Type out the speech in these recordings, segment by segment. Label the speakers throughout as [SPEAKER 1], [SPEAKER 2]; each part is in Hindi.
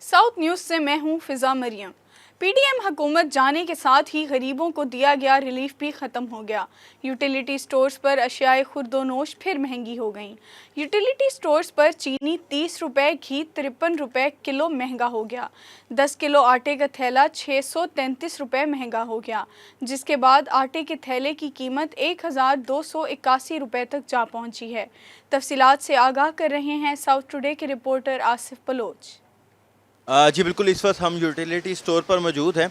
[SPEAKER 1] साउथ न्यूज़ से मैं हूं फिजा मरियम। पीडीएम हुकूमत जाने के साथ ही गरीबों को दिया गया रिलीफ भी ख़त्म हो गया। यूटिलिटी स्टोर्स पर अशियाए खुर्दोनोश फिर महंगी हो गईं। यूटिलिटी स्टोर्स पर चीनी 30 रुपये, घी 53 रुपये किलो महंगा हो गया। 10 किलो आटे का थैला 633 रुपये महंगा हो गया, जिसके बाद आटे के थैले की कीमत 1281 रुपये तक जा पहुंची है। तफसीलात से आगाह कर रहे हैं साउथ टुडे के रिपोर्टर आसिफ बलोच।
[SPEAKER 2] जी बिल्कुल, इस वक्त हम यूटिलिटी स्टोर पर मौजूद हैं,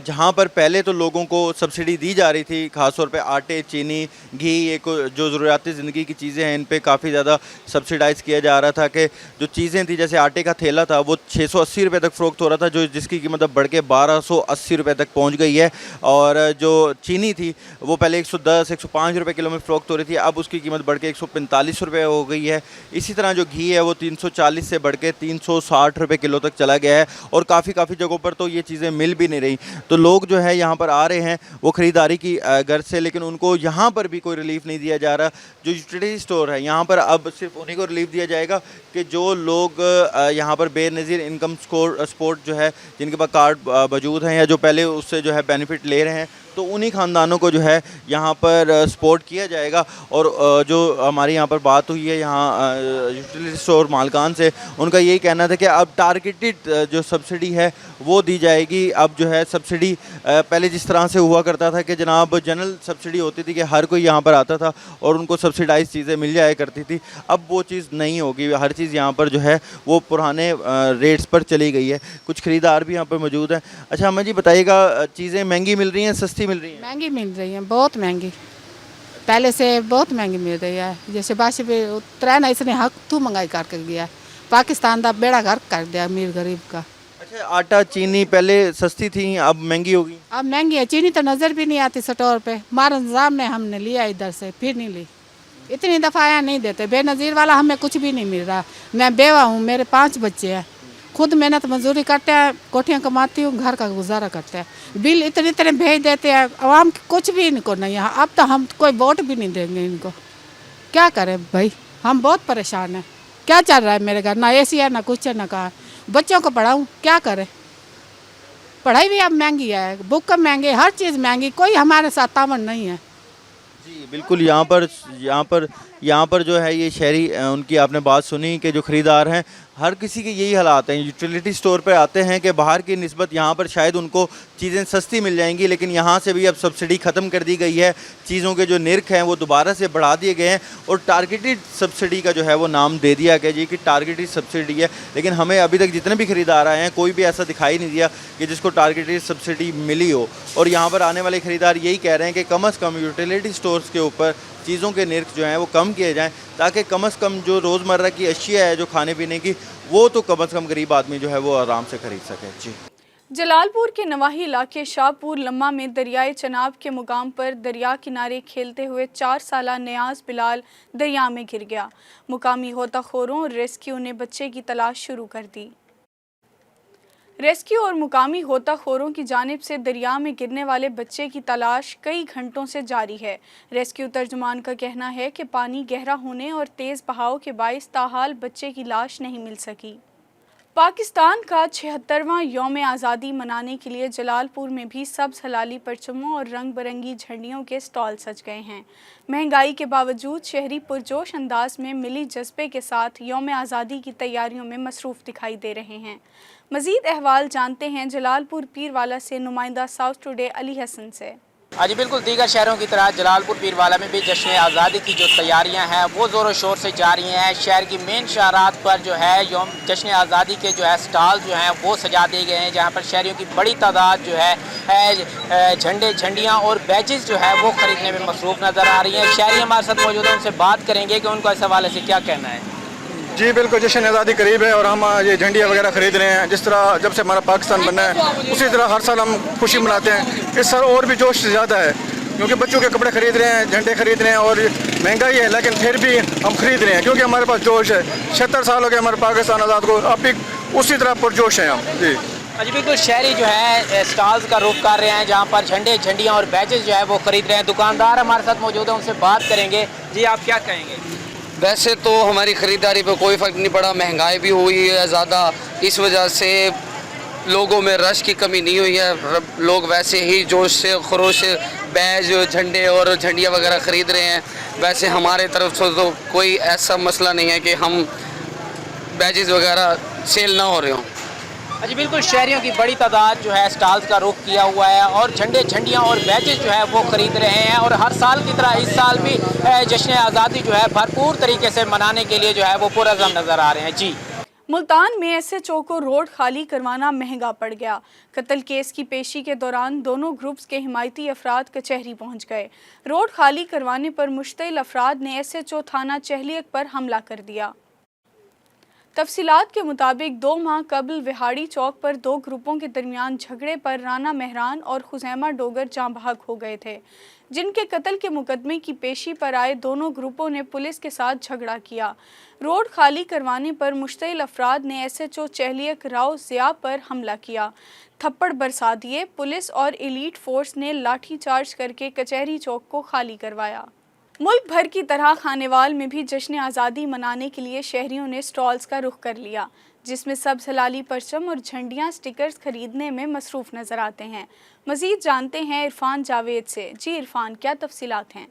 [SPEAKER 2] जहां पर पहले तो लोगों को सब्सिडी दी जा रही थी, ख़ास तौर पे आटे, चीनी, घी, ये जो ज़रूरियाती ज़िंदगी की चीज़ें हैं इन पे काफ़ी ज़्यादा सब्सिडाइज़ किया जा रहा था कि जो चीज़ें थी, जैसे आटे का थैला था वो 680 रुपये तक फ़रोख्त हो रहा था, जो जिसकी कीमत अब बढ़ के 1280 रुपये तक पहुँच गई है। और जो चीनी थी वो पहले 110-105 रुपये किलो में फ़रोख्त हो रही थी, अब उसकी कीमत बढ़ के 145 रुपये हो गई है। इसी तरह जो घी है वो 340 से बढ़ के 360 रुपये किलो तक चला गया है, और काफ़ी जगहों पर तो ये चीज़ें मिल भी नहीं रही। तो लोग जो है यहाँ पर आ रहे हैं वो ख़रीदारी की गर्ज से, लेकिन उनको यहाँ पर भी कोई रिलीफ नहीं दिया जा रहा। जो यूटिलिटी स्टोर है यहाँ पर अब सिर्फ उन्हीं को रिलीफ दिया जाएगा कि जो लोग यहाँ पर बेनज़ीर इनकम सपोर्ट जो है, जिनके पास कार्ड मौजूद हैं या जो पहले उससे जो है बेनिफिट ले रहे हैं, तो उन्हीं ख़ानदानों को जो है यहाँ पर सपोर्ट किया जाएगा। और जो हमारी यहाँ पर बात हुई है यहाँ यूटिलिटी स्टोर मालकान से, उनका यही कहना था कि अब टारगेटेड जो सब्सिडी है वो दी जाएगी। अब जो है सब्सिडी पहले जिस तरह से हुआ करता था कि जनाब जनरल सब्सिडी होती थी कि हर कोई यहाँ पर आता था और उनको सब्सिडाइज चीज़ें मिल जाया करती थी, अब वो चीज़ नहीं होगी। हर चीज़ यहाँ पर जो है वो पुराने रेट्स पर चली गई है। कुछ ख़रीदार भी यहाँ पर मौजूद हैं। अच्छा हमें जी बताइएगा, चीज़ें महंगी मिल रही हैं, सस्ती मिल रही है?
[SPEAKER 3] महंगी मिल रही है, बहुत महंगी, पहले से बहुत महंगी मिल रही है। जैसे बाशी पे उतरा ना, इसने हक तू महंगाई करके गया, पाकिस्तान का बेड़ा गर्क कर दिया अमीर गरीब का।
[SPEAKER 2] अच्छा, आटा चीनी पहले सस्ती थी, अब महंगी होगी?
[SPEAKER 3] अब महंगी है, चीनी तो नज़र भी नहीं आती स्टोर पे। हमारे निज़ाम ने हमने लिया इधर से, फिर नहीं ली। इतनी दफ़ा आया नहीं देते, बेनज़ीर वाला हमें कुछ भी नहीं मिल रहा। मैं बेवा हूँ, मेरे 5 बच्चे हैं, खुद मेहनत मजदूरी करते हैं, कोठियाँ कमाती हूँ, घर का गुजारा करते हैं। बिल इतने भेज देते हैं, आवाम कुछ भी इनको नहीं है। अब तो हम कोई वोट भी नहीं देंगे इनको। क्या करें भाई, हम बहुत परेशान हैं। क्या चल रहा है मेरे घर, ना एसी है, ना कुछ है, ना कहा। बच्चों को पढ़ाऊँ, क्या करें? पढ़ाई भी अब महंगी है, बुक महंगे, हर चीज़ महंगी, कोई हमारे साथ तामन नहीं है।
[SPEAKER 2] जी बिल्कुल, यहाँ पर जो है ये शहरी, उनकी आपने बात सुनी कि जो ख़रीदार हैं हर किसी के यही हालात हैं। यूटिलिटी स्टोर पर आते हैं कि बाहर की निस्बत यहाँ पर शायद उनको चीज़ें सस्ती मिल जाएंगी, लेकिन यहाँ से भी अब सब्सिडी ख़त्म कर दी गई है। चीज़ों के जो निर्ख हैं वो दोबारा से बढ़ा दिए गए हैं, और टारगेटेड सब्सिडी का जो है वो नाम दे दिया गया जी कि टारगेटेड सब्सिडी है। लेकिन हमें अभी तक जितने भी ख़रीदार आए हैं कोई भी ऐसा दिखाई नहीं दिया कि जिसको टारगेटेड सब्सिडी मिली हो। और यहाँ पर आने वाले ख़रीदार यही कह रहे हैं कि कम अज़ कम यूटिलिटी स्टोर्स के ऊपर चीज़ों के निर्ख जो हैं वो कम किए जाएँ, ताकि कम अज़ कम जो रोज़मर्रा की अशिया है जो खाने पीने की, वो तो कम अज़ कम गरीब आदमी जो है वो आराम से खरीद सके। जी।
[SPEAKER 1] जलालपुर के नवाही इलाके शाहपुर लम्मा में दरियाए चनाब के मुकाम पर दरिया किनारे खेलते हुए 4 साला नियाज बिलाल दरिया में गिर गया। मुकामी गोताखोरों और रेस्क्यू ने बच्चे की तलाश शुरू कर दी। रेस्क्यू और मुकामी गोताखोरों की जानिब से दरिया में गिरने वाले बच्चे की तलाश कई घंटों से जारी है। रेस्क्यू तर्जुमान का कहना है कि पानी गहरा होने और तेज़ बहाव के बाइस ताहाल बच्चे की लाश नहीं मिल सकी। पाकिस्तान का 76वां यौम आज़ादी मनाने के लिए जलालपुर में भी सब्ज़ हलाली परचमों और रंग बिरंगी झंडियों के स्टॉल सज गए हैं। महंगाई के बावजूद शहरी पुरजोश अंदाज में मिली जज्बे के साथ यौम आज़ादी की तैयारियों में मसरूफ़ दिखाई दे रहे हैं। मज़ीद अहवाल जानते हैं जलालपुर पीरवाला से नुमाइंदा साउथ टुडे अली हसन से।
[SPEAKER 4] जी बिल्कुल, दीगर शहरों की तरह जलालपुर पीरवाला में भी जश्न आज़ादी की जो तैयारियां हैं वो ज़ोर शोर से जारी हैं। शहर की मेन शाहरात पर जो है यौम जश्न आज़ादी के जो है स्टॉल जो हैं वो सजा दिए गए हैं, जहां पर शहरियों की बड़ी तादाद जो है झंडे, झंडियां और बैजेस जो है वो ख़रीदने में मसरूफ़ नज़र आ रही हैं। शहरी हमारे साथ मौजूद हैं, उनसे बात करेंगे कि उनको इस हवाले से क्या कहना है।
[SPEAKER 5] जी बिल्कुल, जश्न आज़ादी करीब है और हम ये झंडियाँ वगैरह ख़रीद रहे हैं। जिस तरह जब से हमारा पाकिस्तान बना है उसी तरह हर साल हम खुशी मनाते हैं। इस साल और भी जोश ज़्यादा है, क्योंकि बच्चों के कपड़े ख़रीद रहे हैं, झंडे ख़रीद रहे हैं, और महंगाई है लेकिन फिर भी हम ख़रीद रहे हैं क्योंकि हमारे पास जोश है। 76 साल हो गए हमारे पाकिस्तान आज़ाद को, अब भी उसी तरह पुरजोश हैं हम। जी
[SPEAKER 4] जी बिल्कुल, शहरी जो है स्टॉल्स का रुख कर रहे हैं, जहाँ पर झंडे, झंडियाँ और बैजेस जो है वो ख़रीद रहे हैं। दुकानदार हमारे साथ मौजूद हैं, उनसे बात करेंगे। जी आप क्या कहेंगे?
[SPEAKER 6] वैसे तो हमारी ख़रीदारी पे कोई फ़र्क नहीं पड़ा, महंगाई भी हुई है ज़्यादा, इस वजह से लोगों में रश की कमी नहीं हुई है। लोग वैसे ही जोश से खरोश से बैज झंडे और झंडियाँ वगैरह ख़रीद रहे हैं। वैसे हमारे तरफ से तो कोई ऐसा मसला नहीं है कि हम बैजेस वगैरह सेल ना हो रहे हों।
[SPEAKER 4] जी बिल्कुल, शहरियों की बड़ी तादाद जो है स्टॉल्स का रुख किया हुआ है और झंडे झंडियाँ और बैजेस जो है वो ख़रीद रहे हैं और हर साल की तरह इस साल भी जश्न आज़ादी जो है भरपूर तरीके से मनाने के लिए जो है वो पुरअज़म नज़र आ रहे हैं। जी,
[SPEAKER 1] मुल्तान में SHO को रोड खाली करवाना महंगा पड़ गया। कत्ल केस की पेशी के दौरान दोनों ग्रुप्स के हिमायती अफराद कचहरी पहुंच गए। रोड खाली करवाने पर मुश्तिल अफराद ने SHO थाना चहलियक पर हमला कर दिया। तफसीलात के मुताबिक 2 माह कबल विहाड़ी चौक पर 2 ग्रुपों के दरमियान झगड़े पर राना मेहरान और खुजैमा डोगर जाँ बहक हो गए थे, जिनके कत्ल के मुकदमे की पेशी पर आए दोनों ग्रुपों ने पुलिस के साथ झगड़ा किया। रोड खाली करवाने पर मुश्तिल अफराद ने SHO चहलियक राव ज़िया पर हमला किया, थप्पड़ बरसा दिए। पुलिस और एलीट फोर्स ने लाठी चार्ज करके कचहरी चौक को खाली करवाया। मुल्क भर की तरह खानेवाल में भी जश्न आज़ादी मनाने के लिए शहरियों ने स्टॉल्स का रुख कर लिया, जिसमें सब्ज़ हलाली परचम और झंडियाँ स्टिकर्स खरीदने में मसरूफ़ नज़र आते हैं। मज़ीद जानते हैं इरफान जावेद से। जी इरफान, क्या तफसीलात हैं?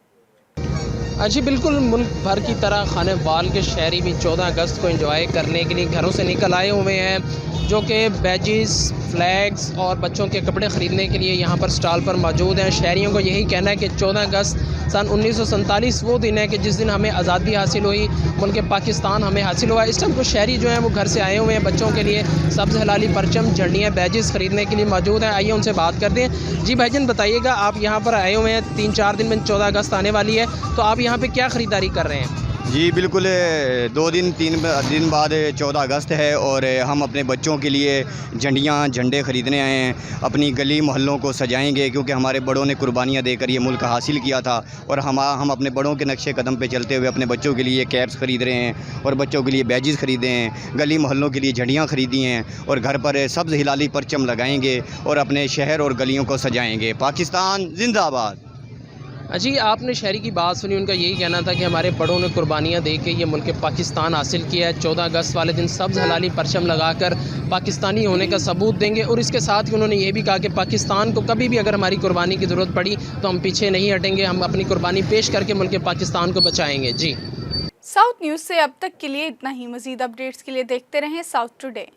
[SPEAKER 7] जी बिल्कुल, मुल्क भर की तरह खानेवाल के शहरी भी 14 अगस्त को एंजॉय करने के लिए घरों से निकल आए हुए हैं, जो कि बैजेस, फ्लैग्स और बच्चों के कपड़े ख़रीदने के लिए यहाँ पर स्टॉल पर मौजूद हैं। शहरियों को यही कहना है कि 14 अगस्त सन 1947 वो दिन है कि जिस दिन हमें आज़ादी हासिल हुई, मुल्क पाकिस्तान हमें हासिल हुआ। इस टाइम कुछ शहरी जो हैं वो घर से आए हुए हैं, बच्चों के लिए सब्ज़ हलाली परचम, झंडियाँ, बैजेस ख़रीदने के लिए मौजूद हैं। आइए उनसे बात करते हैं। जी भाईजान, बताइएगा, आप यहाँ पर आए हुए हैं, 3-4 दिन में 14 अगस्त आने वाली है, तो आप यहाँ पे क्या ख़रीदारी कर रहे हैं?
[SPEAKER 8] जी बिल्कुल, 2-3 दिन बाद 14 अगस्त है और हम अपने बच्चों के लिए झंडे ख़रीदने आए हैं। अपनी गली मोहल्लों को सजाएंगे, क्योंकि हमारे बड़ों ने कुर्बानियाँ देकर ये मुल्क हासिल किया था और हम अपने बड़ों के नक्शे कदम पे चलते हुए अपने बच्चों के लिए कैप्स ख़रीद रहे हैं और बच्चों के लिए बैजेस ख़रीदे हैं, गली मोहल्लों के लिए झंडियाँ ख़रीदी हैं और घर पर सब्ज़ हिलाली परचम लगाएंगे और अपने शहर और गलियों को सजाएँगे। पाकिस्तान जिंदाबाद।
[SPEAKER 7] जी, आपने शहरी की बात सुनी, उनका यही कहना था कि हमारे बड़ों ने कुर्बानियाँ दे के ये मुल्क पाकिस्तान हासिल किया है। 14 अगस्त वाले दिन सब्ज़ हलाली परचम लगाकर पाकिस्तानी होने का सबूत देंगे और इसके साथ ही उन्होंने ये भी कहा कि पाकिस्तान को कभी भी अगर हमारी कुर्बानी की ज़रूरत पड़ी तो हम पीछे नहीं हटेंगे, हम अपनी कुर्बानी पेश करके मुल्क पाकिस्तान को बचाएँगे। जी,
[SPEAKER 1] साउथ न्यूज़ से अब तक के लिए इतना ही। मज़ीद अपडेट्स के लिए देखते रहें साउथ टुडे।